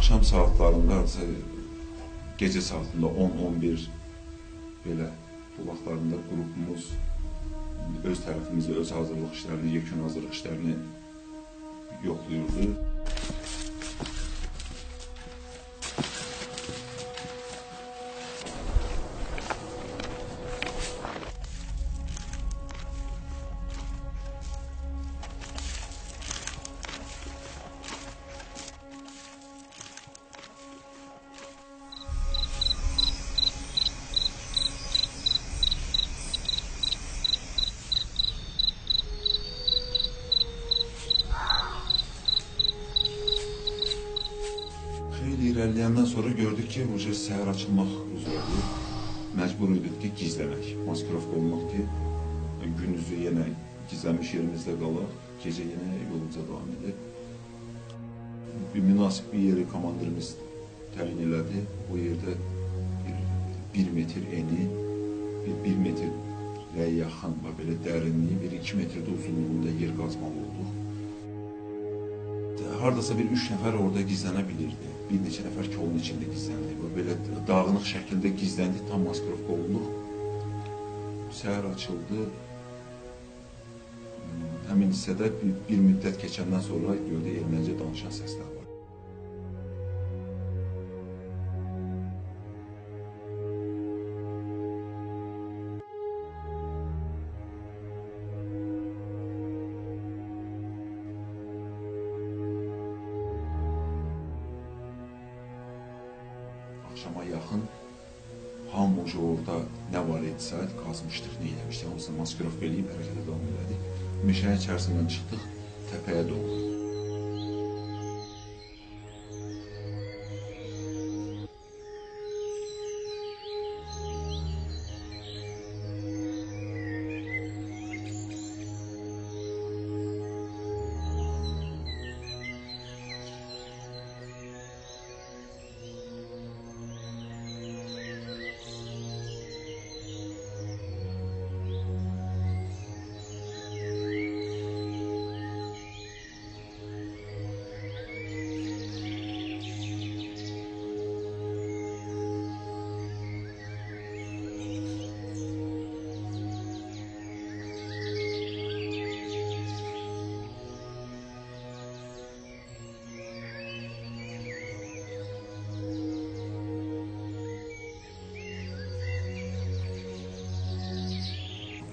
Axşam saatlarında, gecə saatında 10-11 belə bu vaxtlarında qrupumuz öz tərəfimizdə öz hazırlıq işlərini, yekun hazırlıq işlərini yoxlayırdı. İlerleyenden sonra gördük ki, səhər açılmaq üzrədir. Məcbur idik ki, gizləmək, maskirovka olmaq ki, gündüzü yenə gizlənmiş yerimizdə qalaq, gecə yenə yolumuza davam edib. Münasib bir yeri komandirimiz təyin elədi. O yerdə 1 metr eni, 1 metrə yaxın, belə dərinliyi, 2 metrdə uzunluğunda yer qazmalı olduq. Hardasa bir 3 nəfər orada gizlənə bilirdi. Bir neçə nəfər kolun içində gizləndi. Belə dağınıq şəkildə gizləndi, tam maskirovka olduq. Səhər açıldı. Həmin hissədə bir müddət keçəndən sonra gördü ermənicə danışan səslər var. Akşama yaxın hamı orada nə var etsə qazmışdıq, nə eləmişdik, hamısını maskirovka eləyib hərəkətə davam elədik. Meşənin içərisindən çıxdıq təpəyə doğru.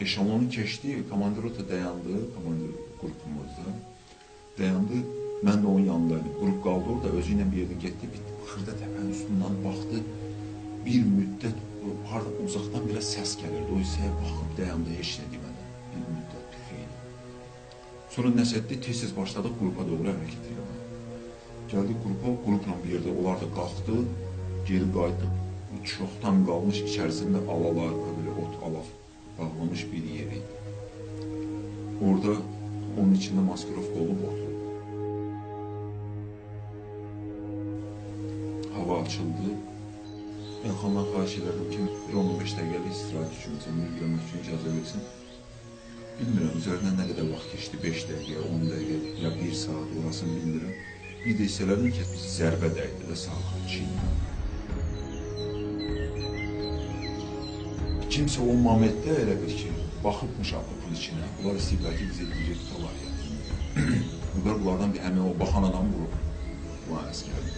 Eşalonu keçdi, komandir rota dayandı, komandir qrupumuzda dayandı. Mən də onun yanındaydım. Qrup qaldı orada, özü ilə bir yerdə getdi, xırda təpənin üstündən baxdı. Bir müddət, uzaqdan biraz səs gəlirdi. O hissəyə baxıb dayandı, heç nə demədən. Bir müddət, bir xeyli. Sonra nəsə etdi, tez-tez başladıq qrupa doğru hərəkət etməyə. Gəldik qrupa, qrupla bir yerdə, onlar da qalxdı, geri qayıtdı. Çoxdan qalmış içərisində alalar, böyle ot, alaf bağlamış bir yeri. Orada onun içində maskirovka olub oturdu. Hava açıldı. Elxandan xahiş edirdim ki, 15 dəqiqəlik istirahət üçün, məsələn, yürümək üçün icazə versin. Bilmirəm, üzərindən nə qədər vaxt keçdi, 5 dəqiqə, 10 dəqiqə, ya 1 saat, orasını bilmirəm. Bir də hissələdim ki, zərbə dəydi də sağ çiynə. Kimsə o momentdə elə bir ki, baxıbmış apın içinə, bunlar istəyiblər ki, bizə direkt tutarlar yəni. Bunlardan bir həmin o baxan adam vurub, buna əskərdir.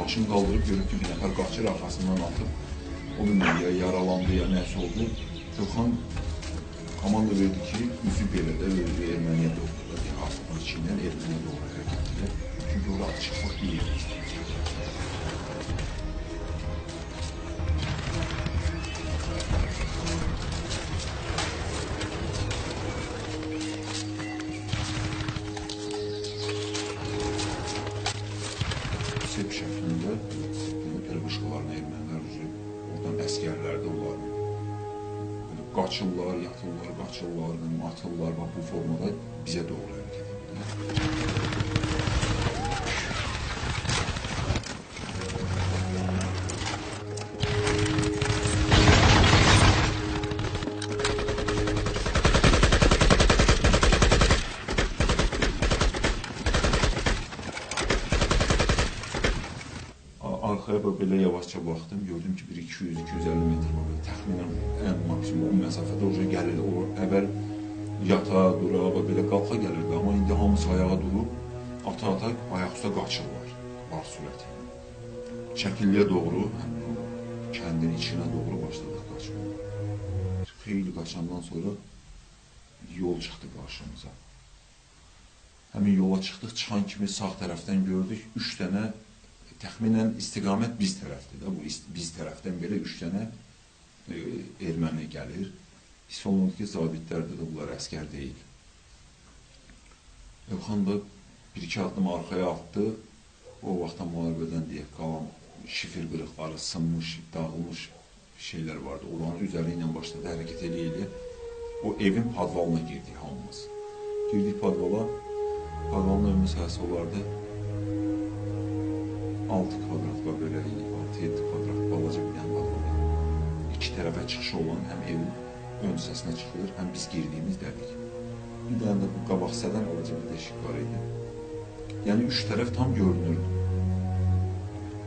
Başını qaldırıb, görüb ki, bir nəfər qaçır, arxasından atıb, o bilmir, ya yaralandı, ya nəsə oldu. Gülxan komanda verdi ki, üzü belə də erməniyə doğru, apın içindən erməniyə doğru hərəkət edir. Çünki orada açıqlıq deyil. Sep şəklində qırqışqalarına ermənilər oradan əskərlər də onlar qaçırlar, yatırlar, qaçırlar, atırlar və bu formada bizə doğru hərəkət edirlər. arxaya belə yavaşca baxdım, gördüm ki, bir 200-250 metr var. Təxminən ən maksimum məsafədə oraya gəlirdi. O əvvəl yata, dura və belə qalxa gəlirdi. Amma indi hamısı ayağa durub, ata-ata ayaq üstə qaçırlar var sürəti ilə. Çəkilliyə doğru, həmin o kəndin içinə doğru başladıq qaçmağa. Xeyli qaçandan sonra yol çıxdı qarşımıza. Həmin yola çıxdıq, çıxan kimi sağ tərəfdən gördük, 3 dənə təxminən istiqamət biz tərəfdir də, bu biz tərəfdən belə 3 dənə erməni gəlir. Hiss olunur ki, zabitlərdir də, bunlar əskər deyil. Elxan da bir-iki addım arxaya atdı, o vaxtdan müharibədən deyək, qalan şifir qırıqları, sınmış, dağılmış şeylər vardı. Oranın üzəri ilə başladı hərəkət eləyə-eləyə. O evin padvalına girdik hamımız. Girdik padvala, padvalın ön məsələsi olardı. 6 kvadrat var belə, 6-7 kvadrat balaca bir yan padvala. İki tərəfə çıxışı olan həm evin ön hissəsinə çıxır, həm biz girdiyimiz dəlik. Bir dənə də bu qabaq hissədən balaca bir deşik var idi. Yəni 3 tərəf tam görünürdü.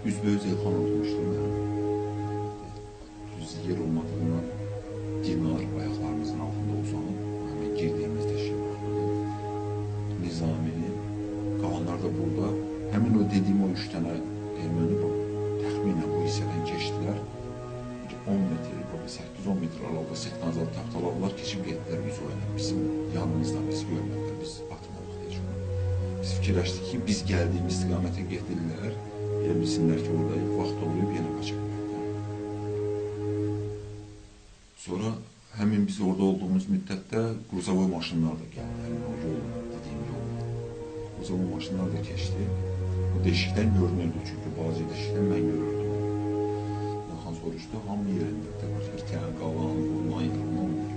Üzbəüz Elxan oturmuşdu mənim. Düz yer olmadığından dinar ayaqlarımızın altında uzanıb, həmin girdiyimiz deşik baxırdı. Nizamini, qalanlar da burada. Həmin o dediyim o 3 dənə erməni təxminən bu hissədən keçdilər. 10 metr, 8-10 metr aralıqda setkanzalı taxtaladılar, keçib getdilər üz oyuna. Bizim yanımızdan bizi görmədilər, biz atmalıq deyəcək. Biz fikirləşdik ki, biz gəldiyimiz istiqamətə getirlər, elə bilsinlər ki, orada vaxt oluyub, yenə qaçabilirlər. Sonra həmin biz orada olduğumuz müddətdə qruzovoy maşınlar da gəldi, həmin o yol, dediyim yol. Qruzovoy maşınlar da keçdi. O deşikdən görünürdü, çünki bazı deşikdən mən görürdüm. Elxan soruşdu, hamı yerində var, itən, qalan, vurulan, yırılan olur.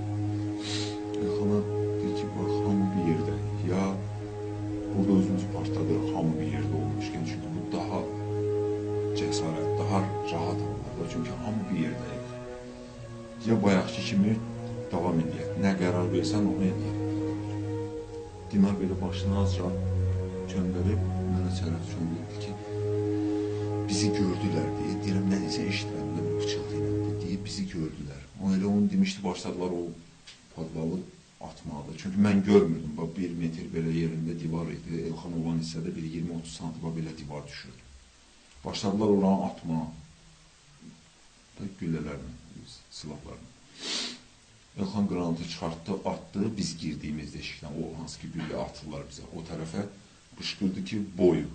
Elxana deyir ki, bax, hamı bir yerdə. Ya burada özümüzü partladırıq, hamı bir yerdə olmuşkən, çünki bu daha cəsarət, daha rahat olmalıdır, çünki hamı bir yerdəyik. Ya bayaqki kimi davam edək, nə qərar versən onu edək. Dinar belə başını azca çöndərib, mənə tərəf çöndürdü ki, bizi gördülər deyə, deyirəm, nə deyəsə eşitmədim də bu pıçıltı ilə deyə, bizi gördülər. O elə onu demişdi, başladılar o padvalı atmalı. Çünki mən görmürdüm, bax, 1 metr belə yerində divar idi, Elxan olan hissədə bir 20-30 santima belə divar düşürdü. Başladılar oranı atmağa, güllələrlə, silahlarla. Elxan qranatı çıxartdı, atdı, biz girdiyimiz deşikdən, o hansı ki güllə atırlar bizə, o tərəfə qışqırdı ki, boyu.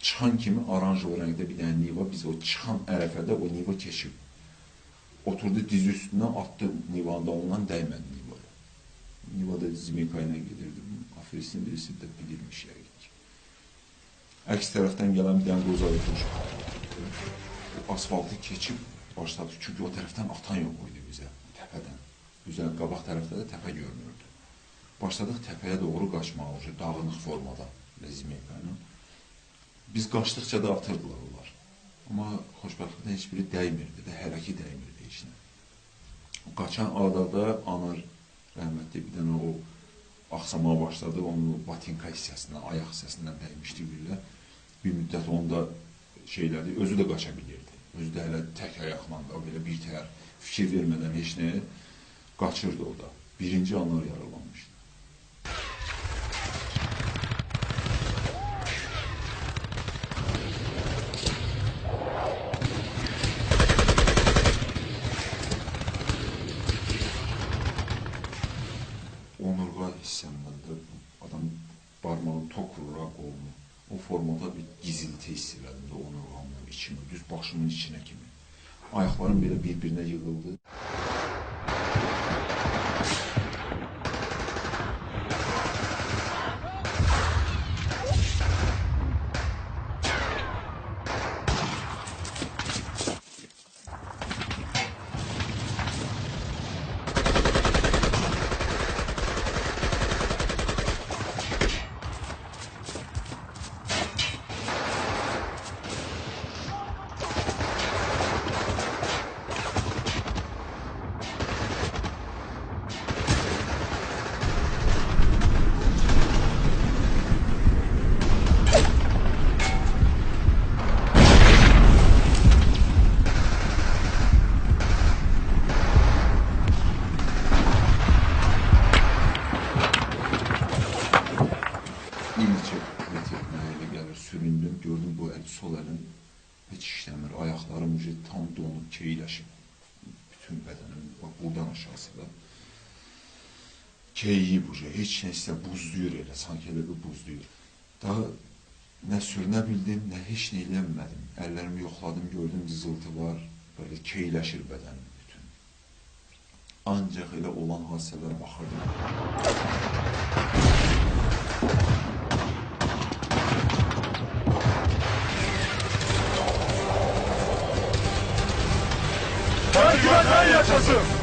Çıxan kimi oranjlı rəngdə bir dənə Niva, biz o çıxan ərəfədə o Niva keçib. Oturdu diz üstündən, atdı Nivanın ondan dəymədi Nivaya. Niva da Zimeyka ilə gedirdi. Afirisini birisi də bilirmiş yəqin ki. Əks tərəfdən gələn bir dənə qozayıtmış. O asfaltı keçib başladı. Çünki o tərəfdən atan yox idi bizə, təpədən. Üzər qabaq tərəfdə də təpə görünürdü. Başladıq təpəyə doğru qaçmağa, dağınıq formada Zimeyka ilə. Biz qaçdıqca da atırdılar onlar. Amma xoşbəxtlikdən heç biri dəymirdi də, hələ ki dəymirdi heç nə. Qaçan adada Anar rəhmətli bir dənə o axsamağa başladı, onun batinka hissəsindən, ayaq hissəsindən dəymişdi güllə. Bir müddət onda şeylədi, özü də qaça bilirdi. Özü də hələ tək ayaqla da, belə bir təhər fikir vermədən heç nəyə qaçırdı o da. Birinci Anar yaralanmışdı. Onurğa hissəmdən də adam barmağı tok vurur qolunu. O formada bir gizilti hiss elədim də onurğamın içimə, düz başımın içinə kimi. Ayaqlarım belə bir-birinə yığıldı. donub, keyləşib. Bütün bədənim, bak buradan aşağısı da keyiyib uca, heç nəsə buzluyur elə, sanki elə bir buzluyur. Daha nə sürünə bildim, nə heç nə eləmədim. Əllərimi yoxladım, gördüm cızıltı var, böyle keyləşir bədənim bütün. Ancaq elə olan hadisələrə baxırdım. Takip eden yaşasın!